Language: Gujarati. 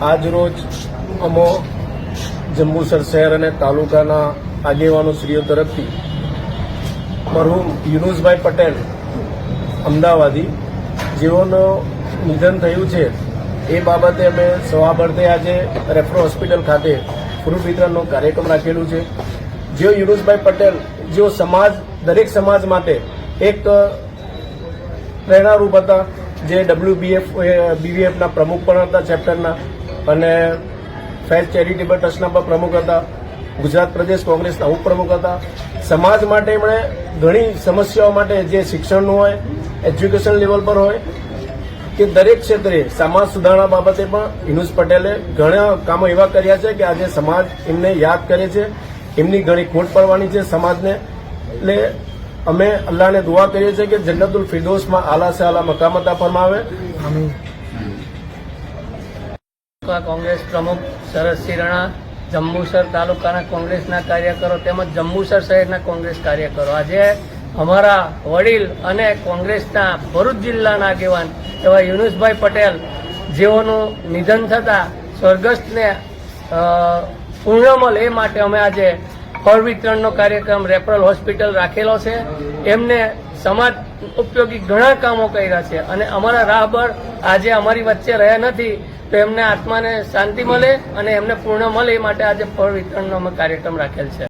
આજરોજ અમો જંબુસર શહેર અને તાલુકાના આગેવાનો શ્રીઓ તરફથી મરહુમ યુનુસભાઈ પટેલ અમદાવાદી જેઓનું નિધન થયું છે એ બાબતે અમે સવાબર્તે આજે રેફરો હોસ્પિટલ ખાતે ફ્રૂટ વિતરણનો કાર્યક્રમ રાખેલું છે। જેઓ યુનુસભાઈ પટેલ જેઓ દરેક સમાજ માટે એક પ્રેરણારૂપ હતા, જે બીવીએફના પ્રમુખ પણ હતા ચેપ્ટરના, અને ફેઝ ચેરિટેબલ ટ્રસ્ટના પણ પ્રમુખ હતા, ગુજરાત પ્રદેશ કોંગ્રેસના ઉપપ્રમુખ હતા। સમાજ માટે એમણે ઘણી સમસ્યાઓ માટે, જે શિક્ષણનું હોય, એજ્યુકેશન લેવલ પર હોય કે દરેક ક્ષેત્રે સમાજ સુધારણા બાબતે પણ યુનુસ પટેલે ઘણા કામો એવા કર્યા છે કે આજે સમાજ એમને યાદ કરે છે, એમની ઘણી ખોટ પડવાની છે સમાજને। એટલે અમે અલ્લાહને દુઆ કરીએ છીએ કે જન્નતુલ ફિરદૌસમાં આલા સે આલા મકામ અતા ફરમાવે। કોંગ્રેસ પ્રમુખ શરદસિંહ રણા, જંબુસર તાલુકાના કોંગ્રેસના કાર્યકરો તેમજ જંબુસર શહેરના કોંગ્રેસ કાર્યકરો આજે અમારા વડીલ અને કોંગ્રેસના ભરૂચ જિલ્લાના આગેવાન એવા યુનુસભાઈ પટેલ જેઓનું નિધન થતાં સ્વર્ગસ્થને પૂર્ણ મળે એ માટે અમે આજે ફળ વિતરણનો કાર્યક્રમ રેફરલ હોસ્પિટલ રાખેલો છે। એમને સમાજ ઉપયોગી ઘણા કામો કર્યા છે અને અમારા રાહબર આજે અમારી વચ્ચે રહ્યા નથી, તો એમને આત્માને શાંતિ મળે અને એમને પૂર્ણ મળે એ માટે આજે ફળ વિતરણનો અમે કાર્યક્રમ રાખેલ છે।